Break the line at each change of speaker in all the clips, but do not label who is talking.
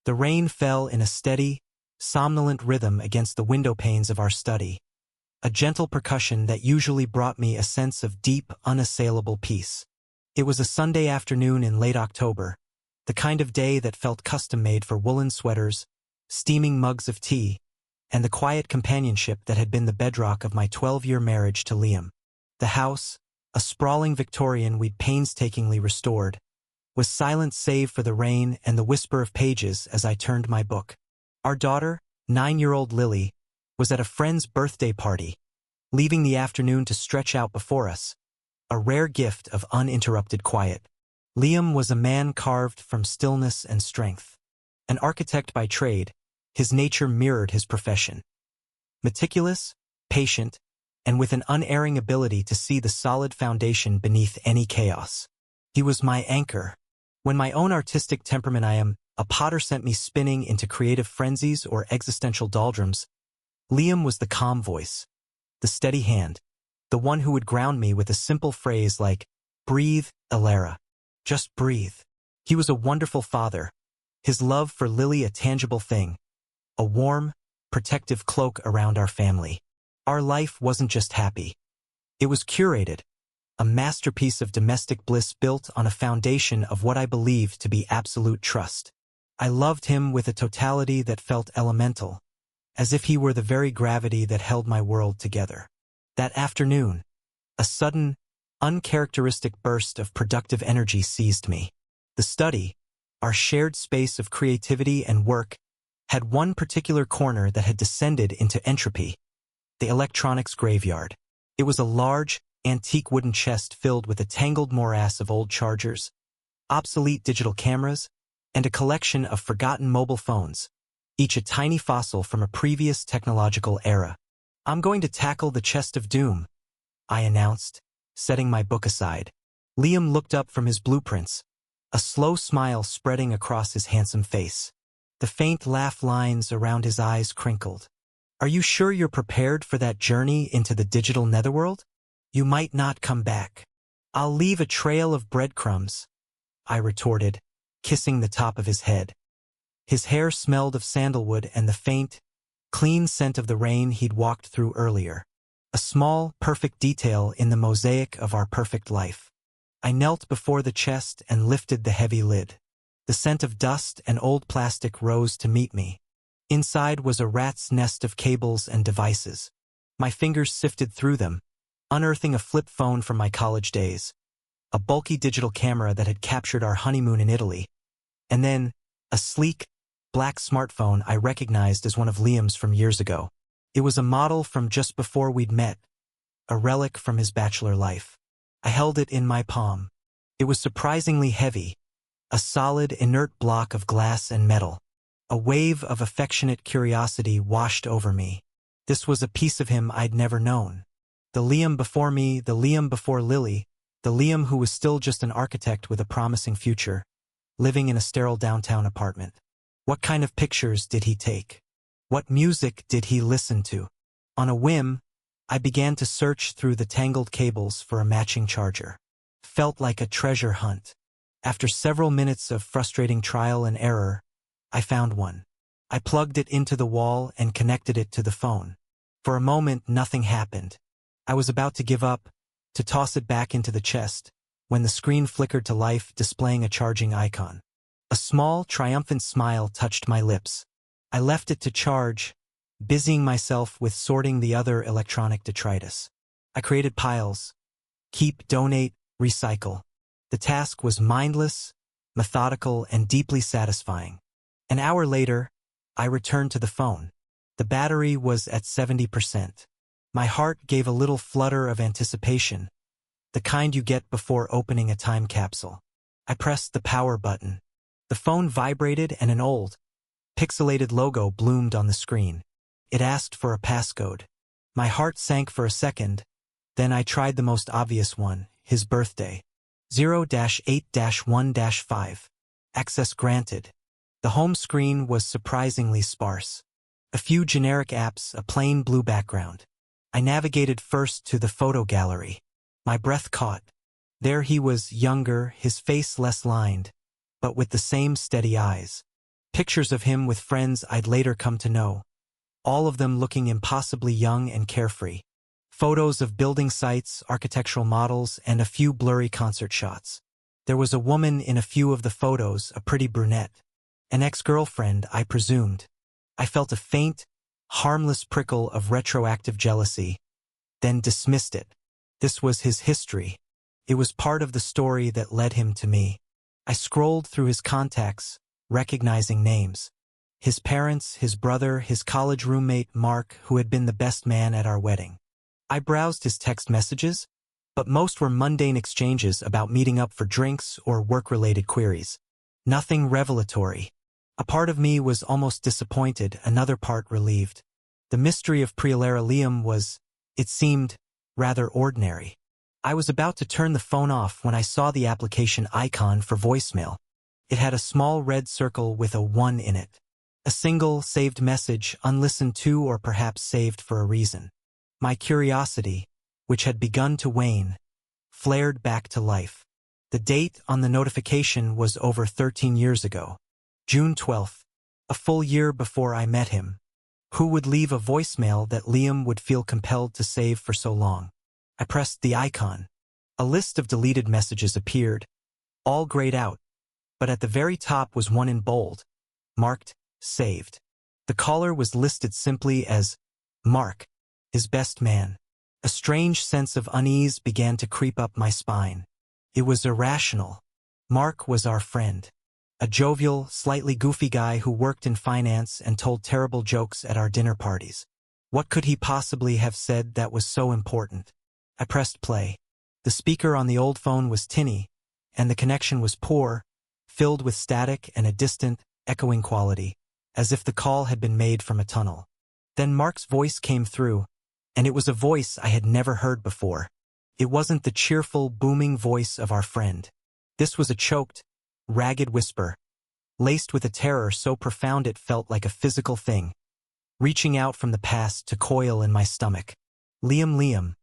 The rain fell in a steady, somnolent rhythm against the window panes of our study, a gentle percussion that usually brought me a sense of deep, unassailable peace. It was a Sunday afternoon in late October, the kind of day that felt custom-made for woolen sweaters, steaming mugs of tea, and the quiet companionship that had been the bedrock of my 12-year marriage to Liam. The house, a sprawling Victorian we'd painstakingly restored, was silent save for the rain and the whisper of pages as I turned my book. Our daughter, 9-year-old Lily, was at a friend's birthday party, leaving the afternoon to stretch out before us, a rare gift of uninterrupted quiet. Liam was a man carved from stillness and strength. An architect by trade, his nature mirrored his profession. Meticulous, patient, and with an unerring ability to see the solid foundation beneath any chaos. He was my anchor. When my own artistic temperament a potter sent me spinning into creative frenzies or existential doldrums, Liam was the calm voice, the steady hand, the one who would ground me with a simple phrase like, "Breathe, Elara. Just breathe." He was a wonderful father, his love for Lily a tangible thing, a warm, protective cloak around our family. Our life wasn't just happy. It was curated, a masterpiece of domestic bliss built on a foundation of what I believed to be absolute trust. I loved him with a totality that felt elemental, as if he were the very gravity that held my world together. That afternoon, a sudden, uncharacteristic burst of productive energy seized me. The study, our shared space of creativity and work, had one particular corner that had descended into entropy: the electronics graveyard. It was a large, antique wooden chest filled with a tangled morass of old chargers, obsolete digital cameras, and a collection of forgotten mobile phones, each a tiny fossil from a previous technological era. "I'm going to tackle the chest of doom," I announced, setting my book aside. Liam looked up from his blueprints, a slow smile spreading across his handsome face. The faint laugh lines around his eyes crinkled. "Are you sure you're prepared for that journey into the digital netherworld? You might not come back." "I'll leave a trail of breadcrumbs," I retorted, kissing the top of his head. His hair smelled of sandalwood and the faint, clean scent of the rain he'd walked through earlier. A small, perfect detail in the mosaic of our perfect life. I knelt before the chest and lifted the heavy lid. The scent of dust and old plastic rose to meet me. Inside was a rat's nest of cables and devices. My fingers sifted through them, unearthing a flip phone from my college days, a bulky digital camera that had captured our honeymoon in Italy, and then a sleek, black smartphone I recognized as one of Liam's from years ago. It was a model from just before we'd met, a relic from his bachelor life. I held it in my palm. It was surprisingly heavy, a solid, inert block of glass and metal. A wave of affectionate curiosity washed over me. This was a piece of him I'd never known. The Liam before me, the Liam before Lily, the Liam who was still just an architect with a promising future, living in a sterile downtown apartment. What kind of pictures did he take? What music did he listen to? On a whim, I began to search through the tangled cables for a matching charger. Felt like a treasure hunt. After several minutes of frustrating trial and error, I found one. I plugged it into the wall and connected it to the phone. For a moment, nothing happened. I was about to give up, to toss it back into the chest, when the screen flickered to life, displaying a charging icon. A small, triumphant smile touched my lips. I left it to charge, busying myself with sorting the other electronic detritus. I created piles. Keep, donate, recycle. The task was mindless, methodical, and deeply satisfying. An hour later, I returned to the phone. The battery was at 70%. My heart gave a little flutter of anticipation, the kind you get before opening a time capsule. I pressed the power button. The phone vibrated and an old, pixelated logo bloomed on the screen. It asked for a passcode. My heart sank for a second, then I tried the most obvious one, his birthday. 0-8-1-5. Access granted. The home screen was surprisingly sparse. A few generic apps, a plain blue background. I navigated first to the photo gallery. My breath caught. There he was, younger, his face less lined, but with the same steady eyes. Pictures of him with friends I'd later come to know, all of them looking impossibly young and carefree. Photos of building sites, architectural models, and a few blurry concert shots. There was a woman in a few of the photos, a pretty brunette. An ex-girlfriend, I presumed. I felt a faint, harmless prickle of retroactive jealousy, then dismissed it. This was his history. It was part of the story that led him to me. I scrolled through his contacts, recognizing names. His parents, his brother, his college roommate, Mark, who had been the best man at our wedding. I browsed his text messages, but most were mundane exchanges about meeting up for drinks or work-related queries. Nothing revelatory. A part of me was almost disappointed, another part relieved. The mystery of Priolera Liam was, it seemed, rather ordinary. I was about to turn the phone off when I saw the application icon for voicemail. It had a small red circle with a 1 in it. A single, saved message, unlistened to or perhaps saved for a reason. My curiosity, which had begun to wane, flared back to life. The date on the notification was over 13 years ago. June 12th, a full year before I met him. Who would leave a voicemail that Liam would feel compelled to save for so long? I pressed the icon. A list of deleted messages appeared, all grayed out, but at the very top was one in bold, marked saved. The caller was listed simply as Mark, his best man. A strange sense of unease began to creep up my spine. It was irrational. Mark was our friend. A jovial, slightly goofy guy who worked in finance and told terrible jokes at our dinner parties. What could he possibly have said that was so important? I pressed play. The speaker on the old phone was tinny, and the connection was poor, filled with static and a distant, echoing quality, as if the call had been made from a tunnel. Then Mark's voice came through, and it was a voice I had never heard before. It wasn't the cheerful, booming voice of our friend. This was a choked, ragged whisper, laced with a terror so profound it felt like a physical thing, reaching out from the past to coil in my stomach. Liam, Liam.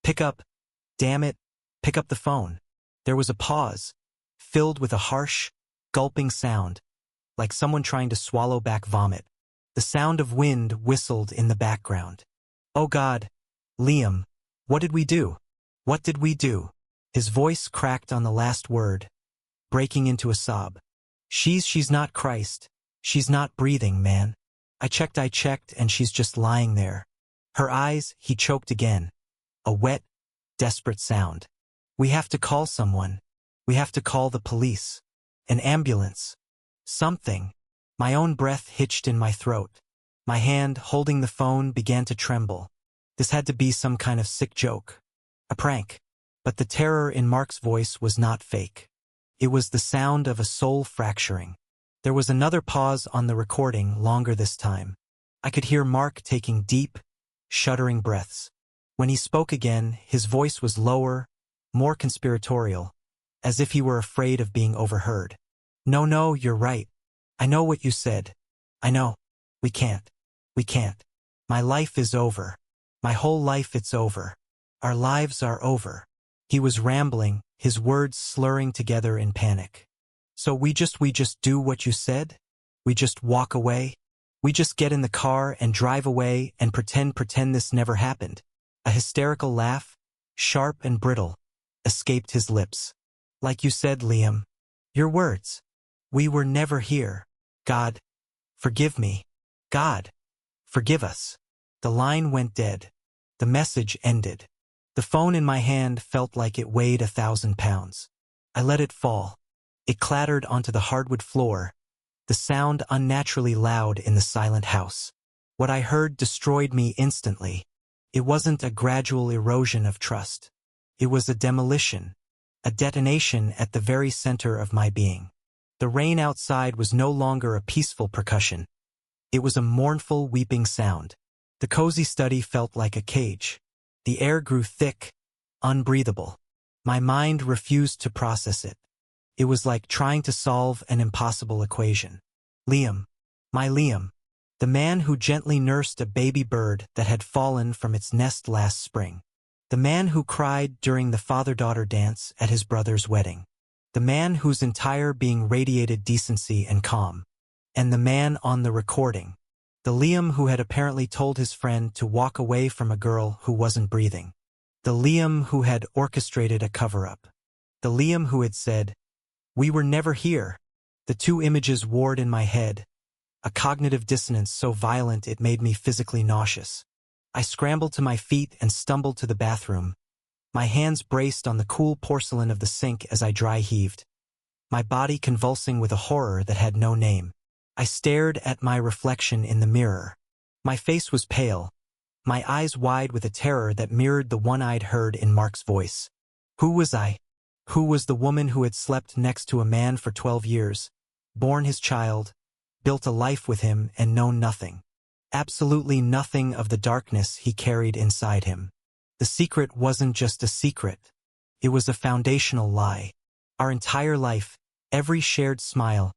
Pick up. Damn it. Pick up the phone. There was a pause, filled with a harsh, gulping sound, like someone trying to swallow back vomit. The sound of wind whistled in the background. Oh God, Liam, what did we do? What did we do? His voice cracked on the last word, breaking into a sob. She's not Christ. She's not breathing, man. I checked, and she's just lying there. Her eyes, he choked again. A wet, desperate sound. We have to call someone. We have to call the police. An ambulance. Something. My own breath hitched in my throat. My hand, holding the phone, began to tremble. This had to be some kind of sick joke. A prank. But the terror in Mark's voice was not fake. It was the sound of a soul fracturing. There was another pause on the recording, longer this time. I could hear Mark taking deep, shuddering breaths. When he spoke again, his voice was lower, more conspiratorial, as if he were afraid of being overheard. No, you're right. I know what you said. I know. We can't. We can't. My life is over. My whole life, it's over. Our lives are over. He was rambling, his words slurring together in panic. So we just do what you said? We just walk away? We just get in the car and drive away and pretend this never happened? A hysterical laugh, sharp and brittle, escaped his lips. Like you said, Liam. Your words. We were never here. God, forgive me. God, forgive us. The line went dead. The message ended. The phone in my hand felt like it weighed 1,000 pounds. I let it fall. It clattered onto the hardwood floor, the sound unnaturally loud in the silent house. What I heard destroyed me instantly. It wasn't a gradual erosion of trust. It was a demolition, a detonation at the very center of my being. The rain outside was no longer a peaceful percussion. It was a mournful, weeping sound. The cozy study felt like a cage. The air grew thick, unbreathable. My mind refused to process it. It was like trying to solve an impossible equation. Liam, my Liam, the man who gently nursed a baby bird that had fallen from its nest last spring. The man who cried during the father-daughter dance at his brother's wedding. The man whose entire being radiated decency and calm. And the man on the recording. The Liam who had apparently told his friend to walk away from a girl who wasn't breathing. The Liam who had orchestrated a cover-up. The Liam who had said, "We were never here." The two images warred in my head, a cognitive dissonance so violent it made me physically nauseous. I scrambled to my feet and stumbled to the bathroom. My hands braced on the cool porcelain of the sink as I dry heaved, my body convulsing with a horror that had no name. I stared at my reflection in the mirror. My face was pale, my eyes wide with a terror that mirrored the one I'd heard in Mark's voice. Who was I? Who was the woman who had slept next to a man for 12 years, borne his child, built a life with him and known nothing? Absolutely nothing of the darkness he carried inside him. The secret wasn't just a secret. It was a foundational lie. Our entire life, every shared smile,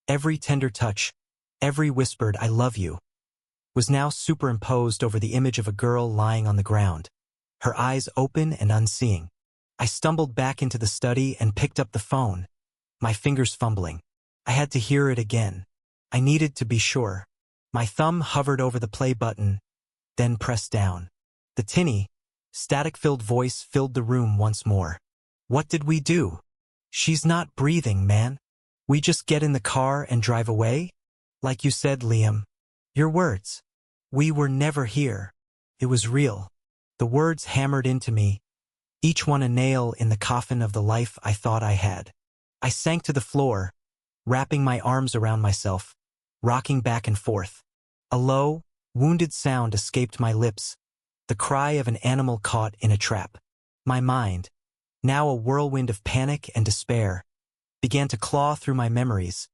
every tender touch, every whispered "I love you," was now superimposed over the image of a girl lying on the ground, her eyes open and unseeing. I stumbled back into the study and picked up the phone, my fingers fumbling. I had to hear it again. I needed to be sure. My thumb hovered over the play button, then pressed down. The tinny, static-filled voice filled the room once more. "What did we do? She's not breathing, man. We just get in the car and drive away? Like you said, Liam. Your words. We were never here." It was real. The words hammered into me, each one a nail in the coffin of the life I thought I had. I sank to the floor, wrapping my arms around myself, rocking back and forth. A low, wounded sound escaped my lips, the cry of an animal caught in a trap. My mind, now a whirlwind of panic and despair, began to claw through my memories,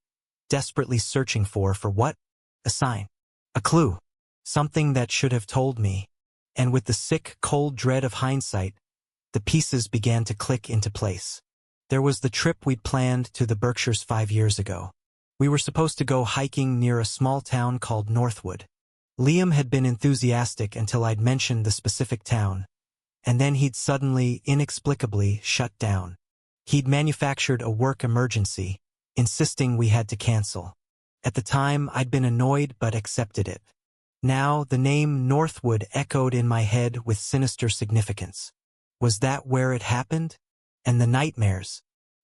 desperately searching for what? A sign. A clue. Something that should have told me. And with the sick, cold dread of hindsight, the pieces began to click into place. There was the trip we'd planned to the Berkshires 5 years ago. We were supposed to go hiking near a small town called Northwood. Liam had been enthusiastic until I'd mentioned the specific town, and then he'd suddenly, inexplicably, shut down. He'd manufactured a work emergency, insisting we had to cancel. At the time, I'd been annoyed but accepted it. Now, the name Northwood echoed in my head with sinister significance. Was that where it happened? And the nightmares.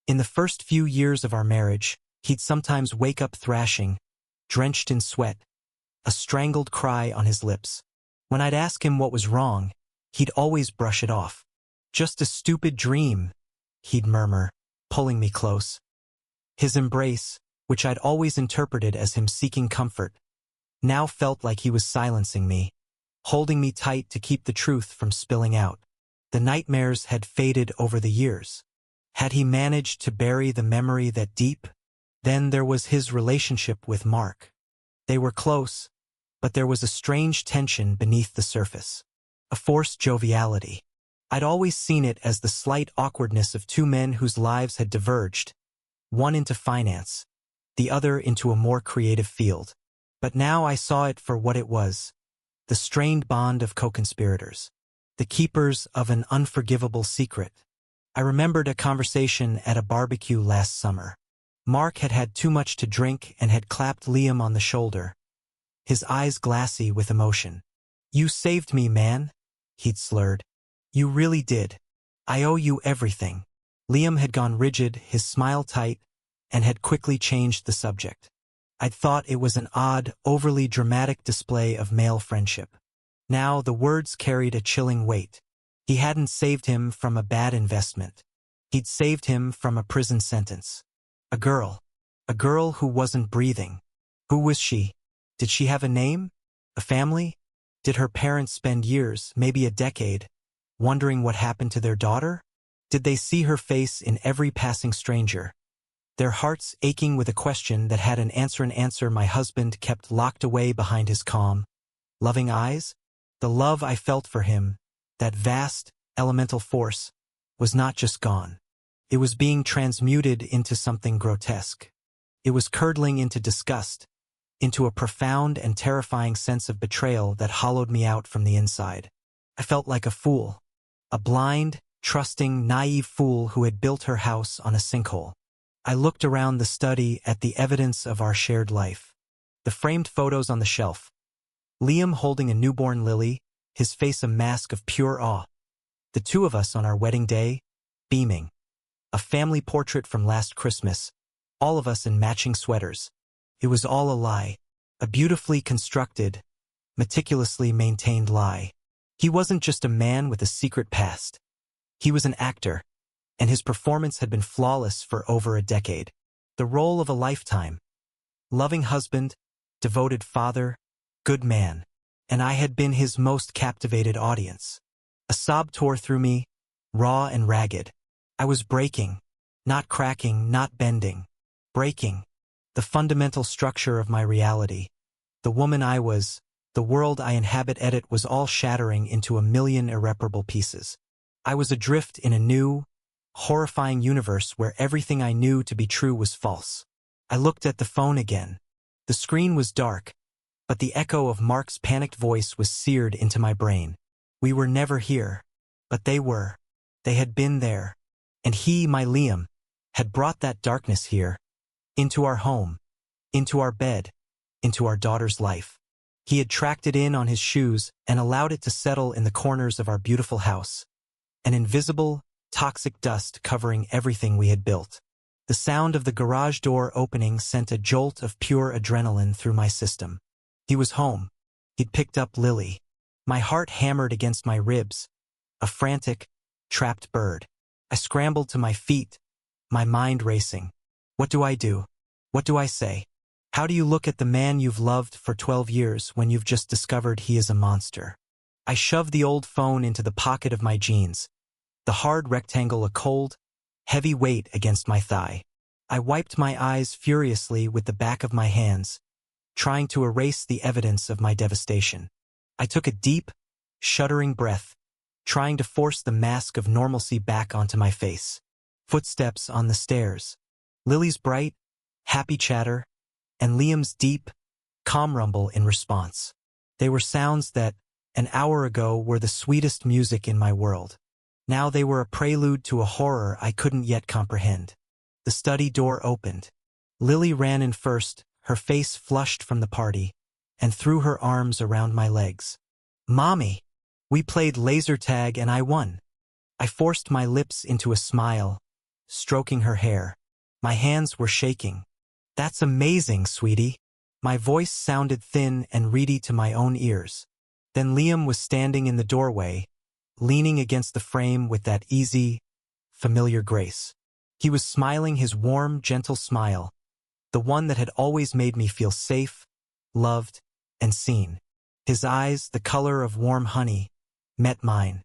In the first few years of our marriage, he'd sometimes wake up thrashing, drenched in sweat, a strangled cry on his lips. When I'd ask him what was wrong, he'd always brush it off. "Just a stupid dream," he'd murmur, pulling me close. His embrace, which I'd always interpreted as him seeking comfort, now felt like he was silencing me, holding me tight to keep the truth from spilling out. The nightmares had faded over the years. Had he managed to bury the memory that deep? Then there was his relationship with Mark. They were close, but there was a strange tension beneath the surface. A forced joviality. I'd always seen it as the slight awkwardness of two men whose lives had diverged, one into finance, the other into a more creative field. But now I saw it for what it was, the strained bond of co-conspirators, the keepers of an unforgivable secret. I remembered a conversation at a barbecue last summer. Mark had had too much to drink and had clapped Liam on the shoulder, his eyes glassy with emotion. "You saved me, man," he'd slurred. "You really did. I owe you everything." Liam had gone rigid, his smile tight, and had quickly changed the subject. I'd thought it was an odd, overly dramatic display of male friendship. Now the words carried a chilling weight. He hadn't saved him from a bad investment. He'd saved him from a prison sentence. A girl who wasn't breathing. Who was she? Did she have a name? A family? Did her parents spend years, maybe a decade, wondering what happened to their daughter? Did they see her face in every passing stranger, their hearts aching with a question that had an answer my husband kept locked away behind his calm, loving eyes? The love I felt for him, that vast, elemental force, was not just gone. It was being transmuted into something grotesque. It was curdling into disgust, into a profound and terrifying sense of betrayal that hollowed me out from the inside. I felt like a fool, a blind, trusting, naive fool who had built her house on a sinkhole. I looked around the study at the evidence of our shared life. The framed photos on the shelf. Liam holding a newborn Lily, his face a mask of pure awe. The two of us on our wedding day, beaming. A family portrait from last Christmas, all of us in matching sweaters. It was all a lie, a beautifully constructed, meticulously maintained lie. He wasn't just a man with a secret past. He was an actor, and his performance had been flawless for over a decade. The role of a lifetime. Loving husband, devoted father, good man. And I had been his most captivated audience. A sob tore through me, raw and ragged. I was breaking, not cracking, not bending. Breaking. The fundamental structure of my reality. The woman I was, the world I inhabit was all shattering into a million irreparable pieces. I was adrift in a new, horrifying universe where everything I knew to be true was false. I looked at the phone again. The screen was dark, but the echo of Mark's panicked voice was seared into my brain. We were never here, but they were. They had been there. And he, my Liam, had brought that darkness here, into our home, into our bed, into our daughter's life. He had tracked it in on his shoes and allowed it to settle in the corners of our beautiful house. An invisible, toxic dust covering everything we had built. The sound of the garage door opening sent a jolt of pure adrenaline through my system. He was home. He'd picked up Lily. My heart hammered against my ribs. A frantic, trapped bird. I scrambled to my feet, my mind racing. What do I do? What do I say? How do you look at the man you've loved for 12 years when you've just discovered he is a monster? I shoved the old phone into the pocket of my jeans, the hard rectangle a cold, heavy weight against my thigh. I wiped my eyes furiously with the back of my hands, trying to erase the evidence of my devastation. I took a deep, shuddering breath, trying to force the mask of normalcy back onto my face. Footsteps on the stairs. Lily's bright, happy chatter, and Liam's deep, calm rumble in response. They were sounds that, an hour ago, were the sweetest music in my world. Now they were a prelude to a horror I couldn't yet comprehend. The study door opened. Lily ran in first, her face flushed from the party, and threw her arms around my legs. "Mommy! We played laser tag and I won." I forced my lips into a smile, stroking her hair. My hands were shaking. "That's amazing, sweetie." My voice sounded thin and reedy to my own ears. Then Liam was standing in the doorway, leaning against the frame with that easy, familiar grace. He was smiling his warm, gentle smile, the one that had always made me feel safe, loved, and seen. His eyes, the color of warm honey, met mine.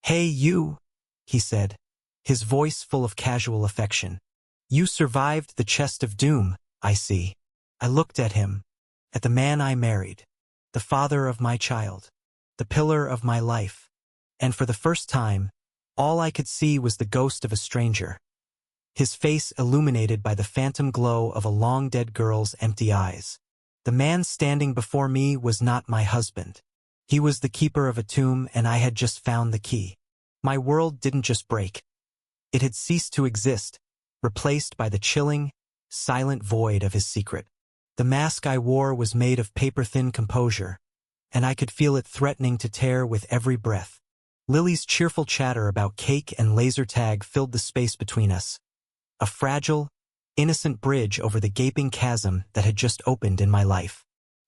"Hey, you," he said, his voice full of casual affection. "You survived the chest of doom, I see." I looked at him, at the man I married, the father of my child, the pillar of my life, and for the first time, all I could see was the ghost of a stranger. His face illuminated by the phantom glow of a long-dead girl's empty eyes. The man standing before me was not my husband. He was the keeper of a tomb, and I had just found the key. My world didn't just break. It had ceased to exist, replaced by the chilling, silent void of his secret. The mask I wore was made of paper-thin composure, and I could feel it threatening to tear with every breath. Lily's cheerful chatter about cake and laser tag filled the space between us. A fragile, innocent bridge over the gaping chasm that had just opened in my life.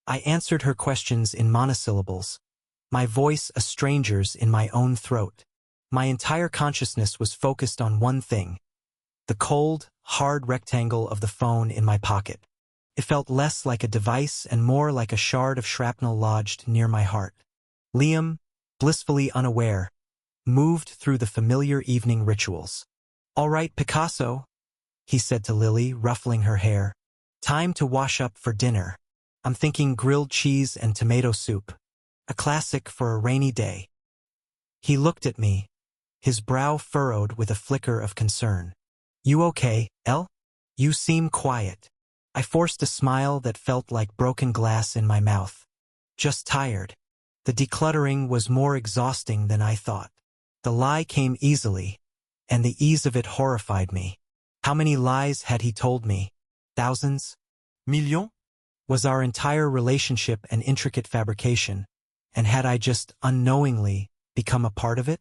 I answered her questions in monosyllables, my voice a stranger's in my own throat. My entire consciousness was focused on one thing, the cold, hard rectangle of the phone in my pocket. It felt less like a device and more like a shard of shrapnel lodged near my heart. Liam, blissfully unaware, moved through the familiar evening rituals. "All right, Picasso," he said to Lily, ruffling her hair. "Time to wash up for dinner. I'm thinking grilled cheese and tomato soup. A classic for a rainy day." He looked at me, his brow furrowed with a flicker of concern. "You okay, Elle? You seem quiet." I forced a smile that felt like broken glass in my mouth. "Just tired." The decluttering was more exhausting than I thought. The lie came easily, and the ease of it horrified me. How many lies had he told me? Thousands? Millions? Was our entire relationship an intricate fabrication, and had I just unknowingly become a part of it?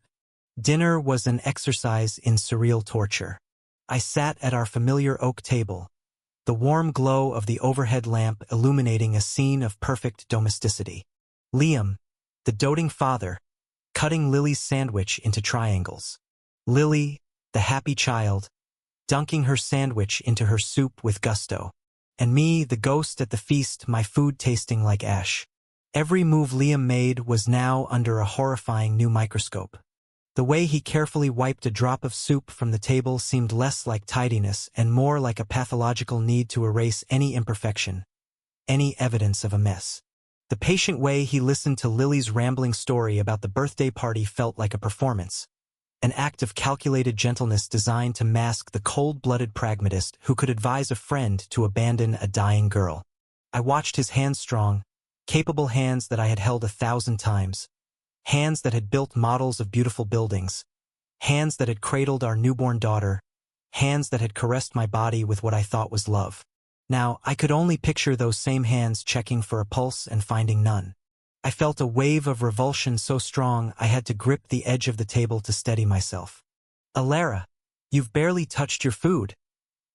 Dinner was an exercise in surreal torture. I sat at our familiar oak table, the warm glow of the overhead lamp illuminating a scene of perfect domesticity. Liam, the doting father, cutting Lily's sandwich into triangles. Lily, the happy child, dunking her sandwich into her soup with gusto. And me, the ghost at the feast, my food tasting like ash. Every move Liam made was now under a horrifying new microscope. The way he carefully wiped a drop of soup from the table seemed less like tidiness and more like a pathological need to erase any imperfection, any evidence of a mess. The patient way he listened to Lily's rambling story about the birthday party felt like a performance, an act of calculated gentleness designed to mask the cold-blooded pragmatist who could advise a friend to abandon a dying girl. I watched his hands, strong, capable hands that I had held 1,000 times, hands that had built models of beautiful buildings, hands that had cradled our newborn daughter, hands that had caressed my body with what I thought was love. Now, I could only picture those same hands checking for a pulse and finding none. I felt a wave of revulsion so strong I had to grip the edge of the table to steady myself. "Alara, you've barely touched your food,"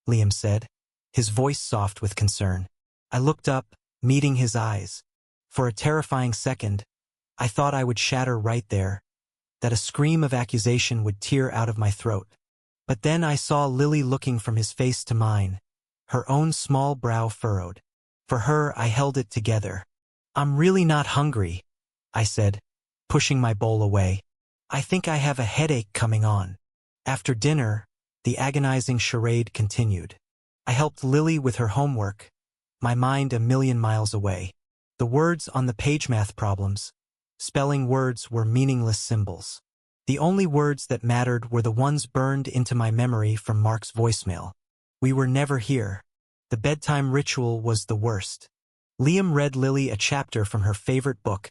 Liam said, his voice soft with concern. I looked up, meeting his eyes. For a terrifying second, I thought I would shatter right there, that a scream of accusation would tear out of my throat. But then I saw Lily looking from his face to mine, her own small brow furrowed. For her, I held it together. "I'm really not hungry," I said, pushing my bowl away. "I think I have a headache coming on." After dinner, the agonizing charade continued. I helped Lily with her homework, my mind a million miles away. The words on the page math problems, spelling words, were meaningless symbols. The only words that mattered were the ones burned into my memory from Mark's voicemail. We were never here. The bedtime ritual was the worst. Liam read Lily a chapter from her favorite book,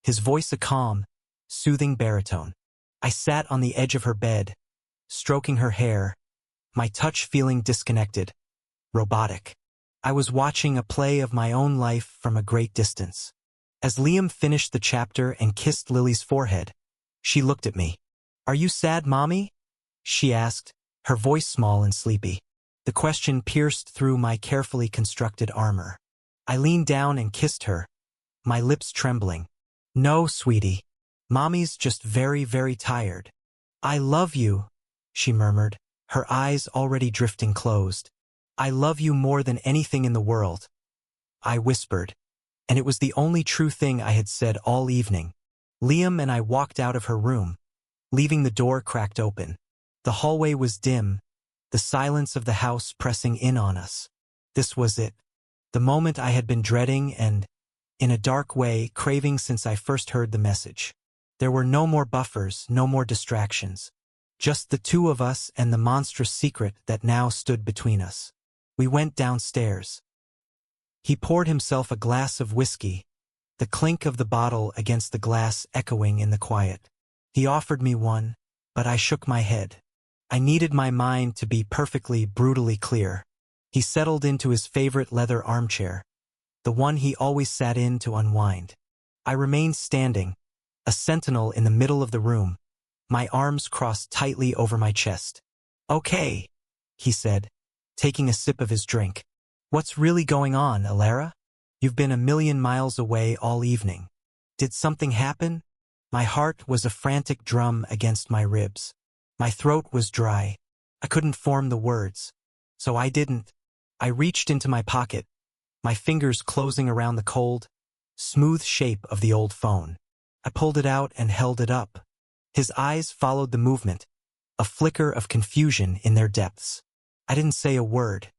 his voice a calm, soothing baritone. I sat on the edge of her bed, stroking her hair, my touch feeling disconnected, robotic. I was watching a play of my own life from a great distance. As Liam finished the chapter and kissed Lily's forehead, she looked at me. "Are you sad, Mommy?" she asked, her voice small and sleepy. The question pierced through my carefully constructed armor. I leaned down and kissed her, my lips trembling. "No, sweetie. Mommy's just very, very tired." "I love you," she murmured, her eyes already drifting closed. "I love you more than anything in the world," I whispered, and it was the only true thing I had said all evening. Liam and I walked out of her room, leaving the door cracked open. The hallway was dim, the silence of the house pressing in on us. This was it. The moment I had been dreading and, in a dark way, craving since I first heard the message. There were no more buffers, no more distractions. Just the two of us and the monstrous secret that now stood between us. We went downstairs. He poured himself a glass of whiskey, the clink of the bottle against the glass echoing in the quiet. He offered me one, but I shook my head. I needed my mind to be perfectly, brutally clear. He settled into his favorite leather armchair, the one he always sat in to unwind. I remained standing, a sentinel in the middle of the room, my arms crossed tightly over my chest. "Okay," he said, taking a sip of his drink. "What's really going on, Alara? You've been a million miles away all evening. Did something happen?" My heart was a frantic drum against my ribs. My throat was dry. I couldn't form the words. So I didn't. I reached into my pocket, my fingers closing around the cold, smooth shape of the old phone. I pulled it out and held it up. His eyes followed the movement, a flicker of confusion in their depths. I didn't say a word.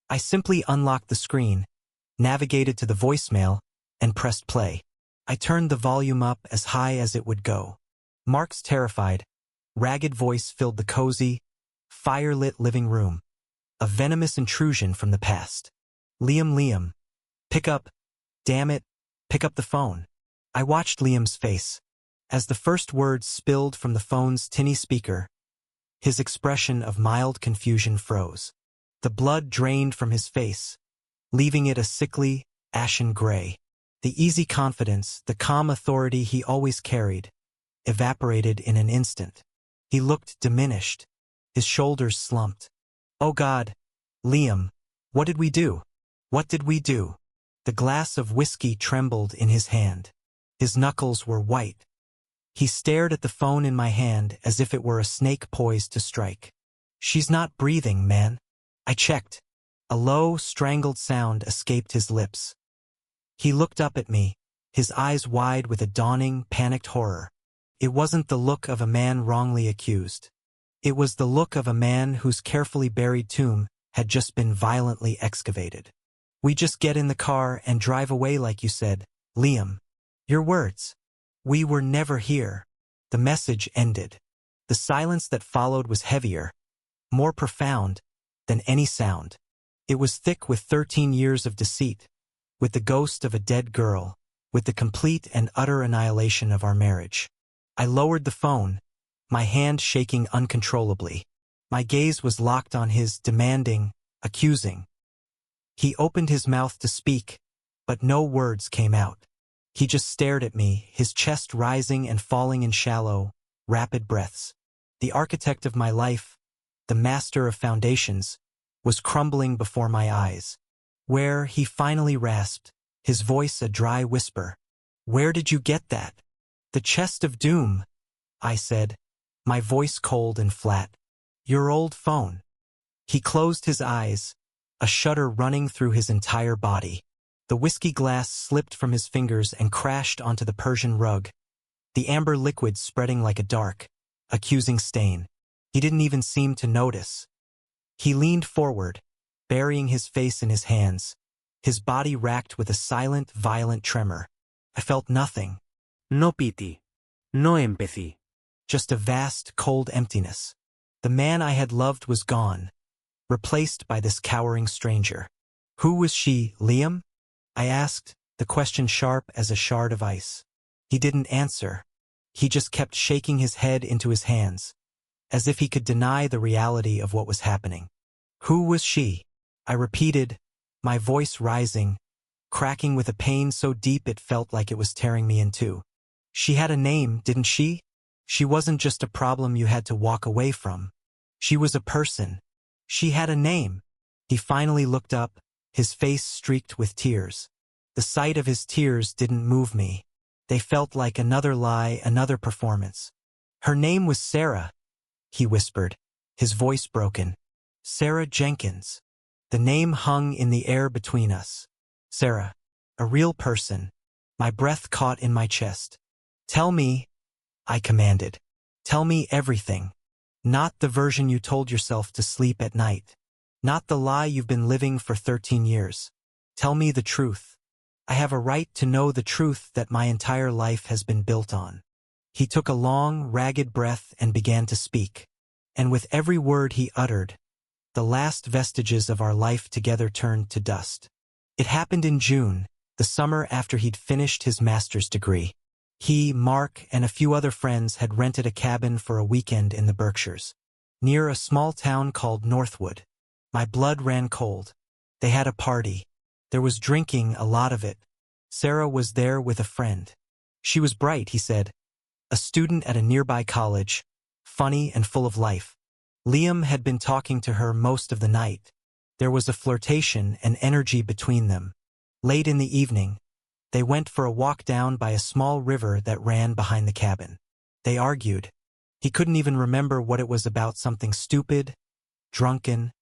I simply unlocked the screen, navigated to the voicemail, and pressed play. I turned the volume up as high as it would go. Mark's terrified, ragged voice filled the cozy, fire-lit living room, a venomous intrusion from the past. Liam, pick up, damn it, pick up the phone." I watched Liam's face. As the first words spilled from the phone's tinny speaker, his expression of mild confusion froze. The blood drained from his face, leaving it a sickly, ashen gray. The easy confidence, the calm authority he always carried, evaporated in an instant. He looked diminished. His shoulders slumped. Oh God, Liam, what did we do? What did we do? The glass of whiskey trembled in his hand. His knuckles were white. He stared at the phone in my hand as if it were a snake poised to strike. She's not breathing, man. I checked. A low, strangled sound escaped his lips. He looked up at me, his eyes wide with a dawning, panicked horror. It wasn't the look of a man wrongly accused. It was the look of a man whose carefully buried tomb had just been violently excavated. We just get in the car and drive away like you said, Liam. Your words. We were never here. The message ended. The silence that followed was heavier, more profound than any sound. It was thick with 13 years of deceit, with the ghost of a dead girl, with the complete and utter annihilation of our marriage. I lowered the phone, my hand shaking uncontrollably. My gaze was locked on his, demanding, accusing. He opened his mouth to speak, but no words came out. He just stared at me, his chest rising and falling in shallow, rapid breaths. The architect of my life, the master of foundations, was crumbling before my eyes. Where, he finally rasped, his voice a dry whisper. Where did you get that? The chest of doom, I said, my voice cold and flat. Your old phone. He closed his eyes, a shudder running through his entire body. The whiskey glass slipped from his fingers and crashed onto the Persian rug, the amber liquid spreading like a dark, accusing stain. He didn't even seem to notice. He leaned forward, burying his face in his hands, his body racked with a silent, violent tremor. I felt nothing.
No piti. No empathy.
Just a vast, cold emptiness. The man I had loved was gone, replaced by this cowering stranger. Who was she, Liam? I asked, the question sharp as a shard of ice. He didn't answer. He just kept shaking his head into his hands, as if he could deny the reality of what was happening. Who was she? I repeated, my voice rising, cracking with a pain so deep it felt like it was tearing me in two. She had a name, didn't she? She wasn't just a problem you had to walk away from. She was a person. She had a name. He finally looked up, his face streaked with tears. The sight of his tears didn't move me. They felt like another lie, another performance. Her name was Sarah, he whispered, his voice broken. Sarah Jenkins. The name hung in the air between us. Sarah, a real person. My breath caught in my chest. Tell me, I commanded. Tell me everything. Not the version you told yourself to sleep at night. Not the lie you've been living for 13 years. Tell me the truth. I have a right to know the truth that my entire life has been built on. He took a long, ragged breath and began to speak. And with every word he uttered, the last vestiges of our life together turned to dust. It happened in June, the summer after he'd finished his master's degree. He, Mark, and a few other friends had rented a cabin for a weekend in the Berkshires, near a small town called Northwood. My blood ran cold. They had a party. There was drinking, a lot of it. Sarah was there with a friend. She was bright, he said, a student at a nearby college, funny and full of life. Liam had been talking to her most of the night. There was a flirtation and energy between them. Late in the evening, they went for a walk down by a small river that ran behind the cabin. They argued. He couldn't even remember what it was about, something stupid, drunken,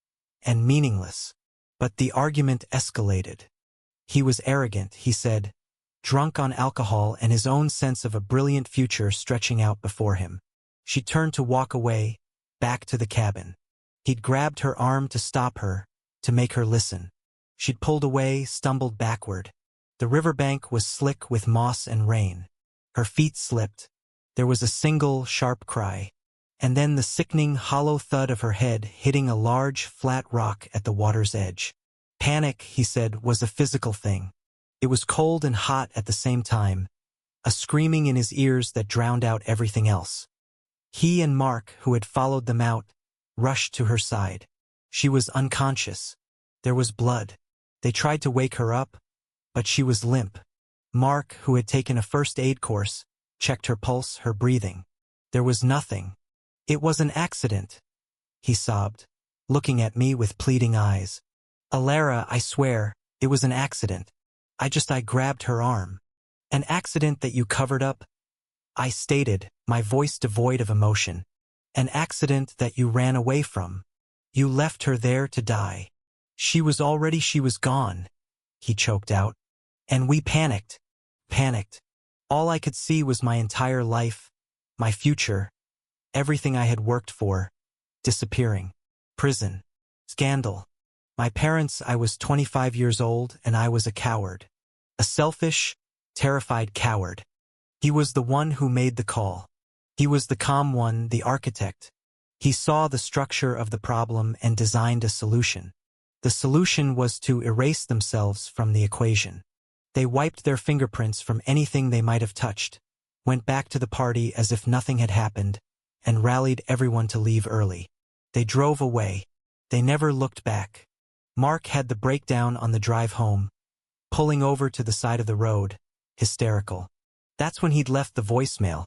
and meaningless. But the argument escalated. He was arrogant, he said, drunk on alcohol and his own sense of a brilliant future stretching out before him. She turned to walk away, back to the cabin. He'd grabbed her arm to stop her, to make her listen. She'd pulled away, stumbled backward. The riverbank was slick with moss and rain. Her feet slipped. There was a single, sharp cry, and then the sickening, hollow thud of her head hitting a large, flat rock at the water's edge. Panic, he said, was a physical thing. It was cold and hot at the same time, a screaming in his ears that drowned out everything else. He and Mark, who had followed them out, rushed to her side. She was unconscious. There was blood. They tried to wake her up, but she was limp. Mark, who had taken a first aid course, checked her pulse, her breathing. There was nothing. It was an accident, he sobbed, looking at me with pleading eyes. Alara, I swear, it was an accident. I grabbed her arm. An accident that you covered up? I stated, my voice devoid of emotion. An accident that you ran away from. You left her there to die. She was gone, he choked out. And we panicked. All I could see was my entire life, my future, everything I had worked for, disappearing. Prison. Scandal. My parents, I was 25 years old and I was a coward. A selfish, terrified coward. He was the one who made the call. He was the calm one, the architect. He saw the structure of the problem and designed a solution. The solution was to erase themselves from the equation. They wiped their fingerprints from anything they might have touched, went back to the party as if nothing had happened, and rallied everyone to leave early. They drove away. They never looked back. Mark had the breakdown on the drive home, pulling over to the side of the road, hysterical. That's when he'd left the voicemail,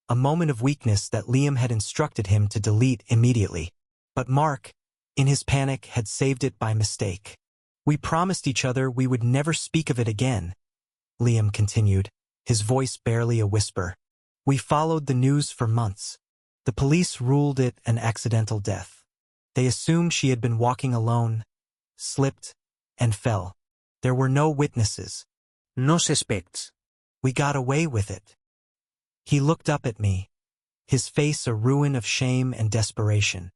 a moment of weakness that Liam had instructed him to delete immediately. But Mark, in his panic, had saved it by mistake. We promised each other we would never speak of it again, Liam continued, his voice barely a whisper. We followed the news for months. The police ruled it an accidental death. They assumed she had been walking alone, slipped, and fell. There were no witnesses.
No suspects.
We got away with it. He looked up at me, his face a ruin of shame and desperation.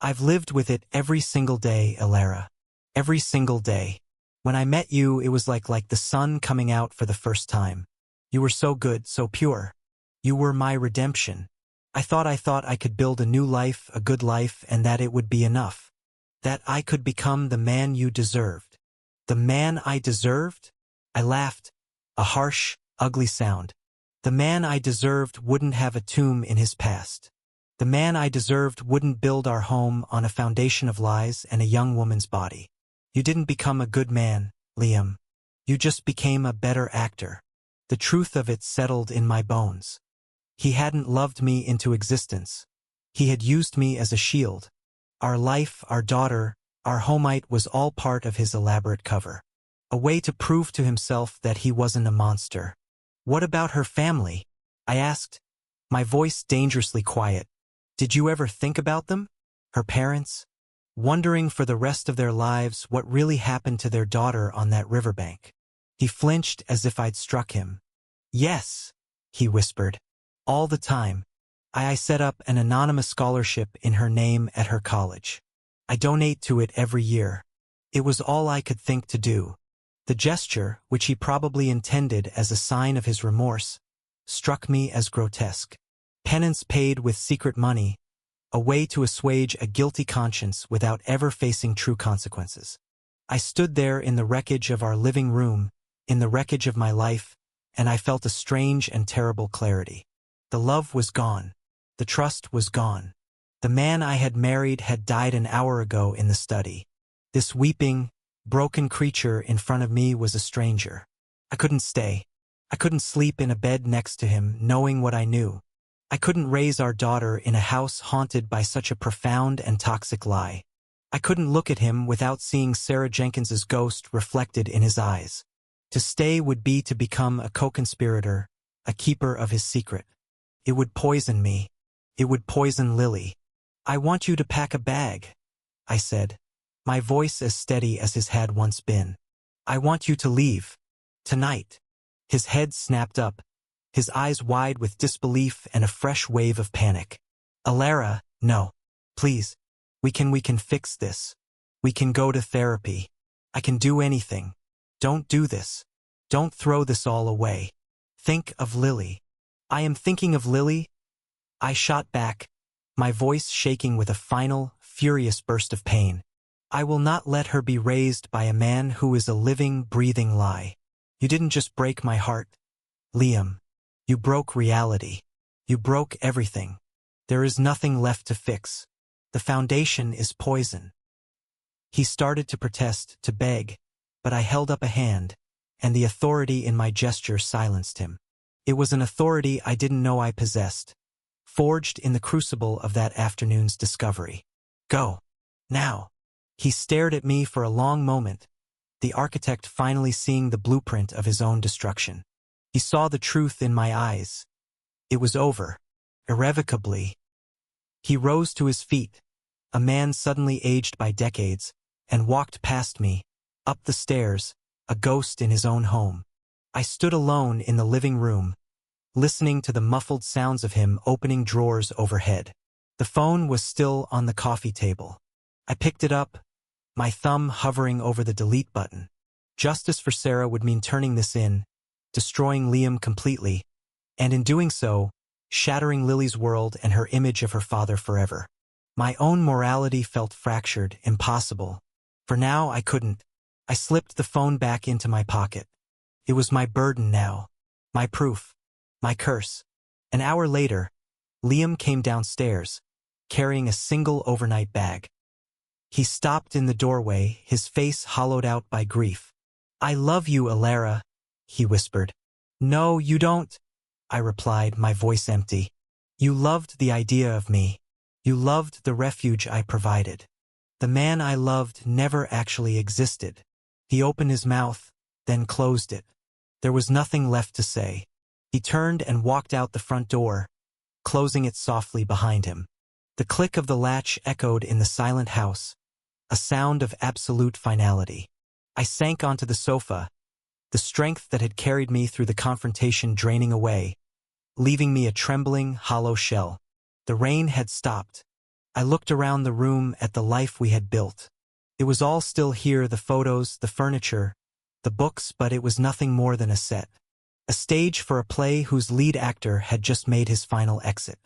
I've lived with it every single day, Alara. Every single day. When I met you, it was like the sun coming out for the first time. You were so good, so pure. You were my redemption. I thought I could build a new life, a good life, and that it would be enough. That I could become the man you deserved. The man I deserved? I laughed. A harsh, ugly sound. The man I deserved wouldn't have a tomb in his past. The man I deserved wouldn't build our home on a foundation of lies and a young woman's body. You didn't become a good man, Liam. You just became a better actor. The truth of it settled in my bones. He hadn't loved me into existence. He had used me as a shield. Our life, our daughter, our homite was all part of his elaborate cover. A way to prove to himself that he wasn't a monster. What about her family? I asked, my voice dangerously quiet. Did you ever think about them? Her parents? Wondering for the rest of their lives what really happened to their daughter on that riverbank. He flinched as if I'd struck him. Yes, he whispered. All the time. I set up an anonymous scholarship in her name at her college. I donate to it every year. It was all I could think to do. The gesture, which he probably intended as a sign of his remorse, struck me as grotesque. Penance paid with secret money, a way to assuage a guilty conscience without ever facing true consequences. I stood there in the wreckage of our living room, in the wreckage of my life, and I felt a strange and terrible clarity. The love was gone. The trust was gone. The man I had married had died an hour ago in the study. This weeping, broken creature in front of me was a stranger. I couldn't stay. I couldn't sleep in a bed next to him, knowing what I knew. I couldn't raise our daughter in a house haunted by such a profound and toxic lie. I couldn't look at him without seeing Sarah Jenkins's ghost reflected in his eyes. To stay would be to become a co-conspirator, a keeper of his secret. It would poison me. It would poison Lily. I want you to pack a bag, I said, my voice as steady as his had once been. I want you to leave. Tonight. His head snapped up, his eyes wide with disbelief and a fresh wave of panic. Alara, no. Please. We can fix this. We can go to therapy. I can do anything. Don't do this. Don't throw this all away. Think of Lily. I am thinking of Lily. I shot back, my voice shaking with a final, furious burst of pain. I will not let her be raised by a man who is a living, breathing lie. You didn't just break my heart, Liam. You broke reality. You broke everything. There is nothing left to fix. The foundation is poison. He started to protest, to beg, but I held up a hand, and the authority in my gesture silenced him. It was an authority I didn't know I possessed, forged in the crucible of that afternoon's discovery. Go. Now. He stared at me for a long moment, the architect finally seeing the blueprint of his own destruction. He saw the truth in my eyes. It was over. Irrevocably. He rose to his feet, a man suddenly aged by decades, and walked past me, up the stairs, a ghost in his own home. I stood alone in the living room, listening to the muffled sounds of him opening drawers overhead. The phone was still on the coffee table. I picked it up, my thumb hovering over the delete button. Justice for Sarah would mean turning this in, destroying Liam completely, and in doing so, shattering Lily's world and her image of her father forever. My own morality felt fractured, impossible. For now, I couldn't. I slipped the phone back into my pocket. It was my burden now, my proof, my curse. An hour later, Liam came downstairs, carrying a single overnight bag. He stopped in the doorway, his face hollowed out by grief. "I love you, Alara," he whispered. "No, you don't," I replied, my voice empty. "You loved the idea of me. You loved the refuge I provided. The man I loved never actually existed." He opened his mouth, then closed it. There was nothing left to say. He turned and walked out the front door, closing it softly behind him. The click of the latch echoed in the silent house, a sound of absolute finality. I sank onto the sofa, the strength that had carried me through the confrontation draining away, leaving me a trembling, hollow shell. The rain had stopped. I looked around the room at the life we had built. It was all still here, the photos, the furniture, the books, but it was nothing more than a set. A stage for a play whose lead actor had just made his final exit.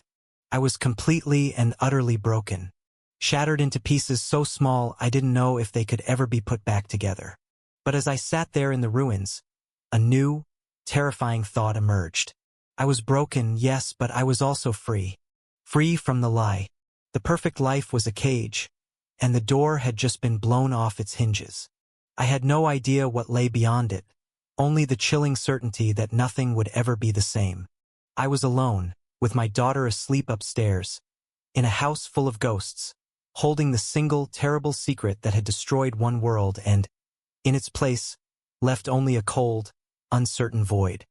I was completely and utterly broken, shattered into pieces so small I didn't know if they could ever be put back together. But as I sat there in the ruins, a new, terrifying thought emerged. I was broken, yes, but I was also free. Free from the lie. The perfect life was a cage, and the door had just been blown off its hinges. I had no idea what lay beyond it, only the chilling certainty that nothing would ever be the same. I was alone, with my daughter asleep upstairs, in a house full of ghosts, holding the single terrible secret that had destroyed one world and, in its place, left only a cold, uncertain void.